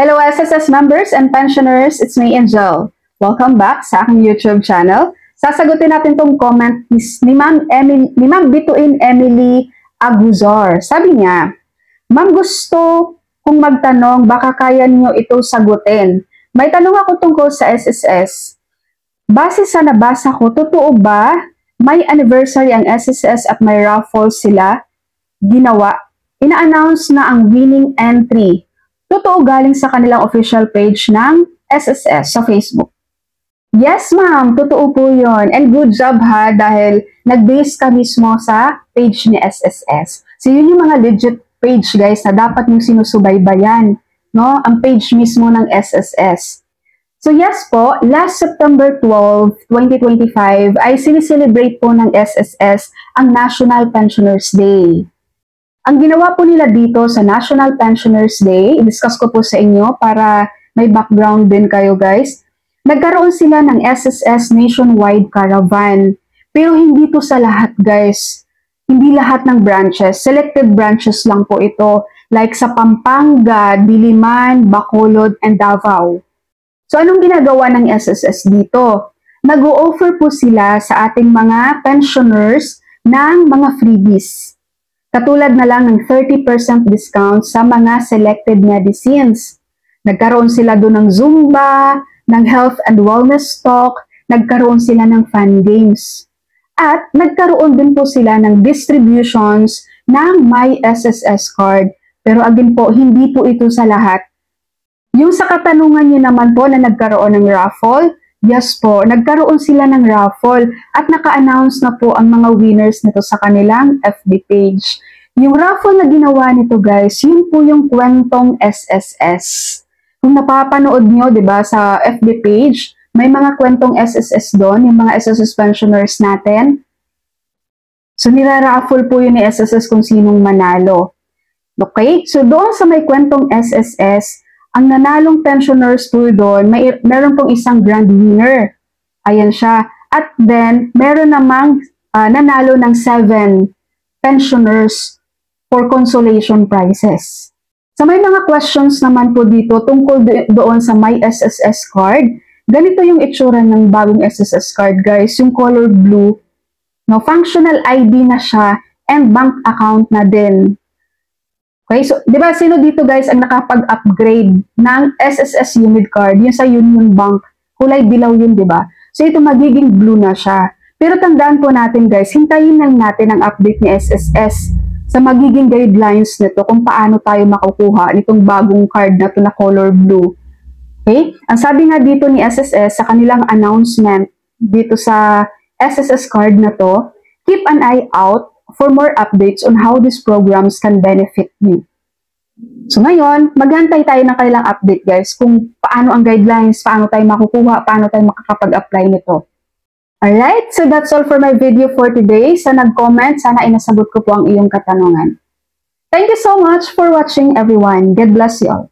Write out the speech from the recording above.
Hello SSS members and pensioners, it's me Angel. Welcome back sa aking YouTube channel. Sasagutin natin tong comment ni Ma'am Bituin Emily Aguzor. Sabi niya, Ma'am, gusto kong magtanong, baka kaya niyo ito sagutin. May tanong ako tungkol sa SSS. Base sa nabasa ko, totoo ba may anniversary ang SSS at may raffle sila ginawa? Ina-announce na ang winning entry. Totoo galing sa kanilang official page ng SSS sa Facebook. Yes ma'am, totoo po yun. And good job ha, dahil nag-base ka mismo sa page ni SSS. So yun yung mga legit page guys na dapat yung sinusubaybayan, no? Ang page mismo ng SSS. So yes po, last September 12, 2025 ay sinicelebrate po ng SSS ang National Pensioners Day. Ang ginawa po nila dito sa National Pensioners Day, i-discuss ko po sa inyo para may background din kayo guys. Nagkaroon sila ng SSS Nationwide Caravan. Pero hindi to sa lahat guys. Hindi lahat ng branches. Selected branches lang po ito. Like sa Pampanga, Diliman, Bacolod, and Davao. So anong ginagawa ng SSS dito? Nag-o-offer po sila sa ating mga pensioners ng mga freebies. Katulad na lang ng 30% discount sa mga selected medicines. Nagkaroon sila doon ng Zumba, ng health and wellness talk, nagkaroon sila ng fun games. At nagkaroon din po sila ng distributions ng My SSS card. Pero again po, hindi po ito sa lahat. Yung sa katanungan nyo naman po na nagkaroon ng raffle, yes po, nagkaroon sila ng raffle at naka-announce na po ang mga winners nito sa kanilang FB page. Yung raffle na ginawa nito guys, yun po yung kwentong SSS. Kung napapanood nyo, di ba, sa FB page, may mga kwentong SSS doon, yung mga SSS pensioners natin. So nira-raffle po yun ni SSS kung sinong manalo. Okay? So doon sa may kwentong SSS, ang nanalong pensioners po doon, meron pong isang grand winner. Ayan siya. At then, meron namang nanalo ng 7 pensioners for consolation prizes. So may mga questions naman po dito tungkol doon sa My SSS card. Ganito yung itsura ng bagong SSS card guys, yung color blue. No, functional ID na siya and bank account na din. Okay, so, di ba, sino dito guys ang nakapag-upgrade ng SSS Unit Card? Yung sa Union Bank, kulay dilaw yun, di ba? So, ito magiging blue na siya. Pero tandaan po natin guys, hintayin lang natin ang update ni SSS sa magiging guidelines nito kung paano tayo makukuha nitong bagong card na to na color blue. Okay? Ang sabi nga dito ni SSS sa kanilang announcement dito sa SSS card na to, keep an eye out for more updates on how these programs can benefit you. So ngayon, maghantay tayo ng kailang update guys kung paano ang guidelines, paano tayo makukuha, paano tayo makakapag-apply nito. Alright, so that's all for my video for today. Sa nag-comment, sana inasagot ko po ang iyong katanungan. Thank you so much for watching everyone. God bless you all.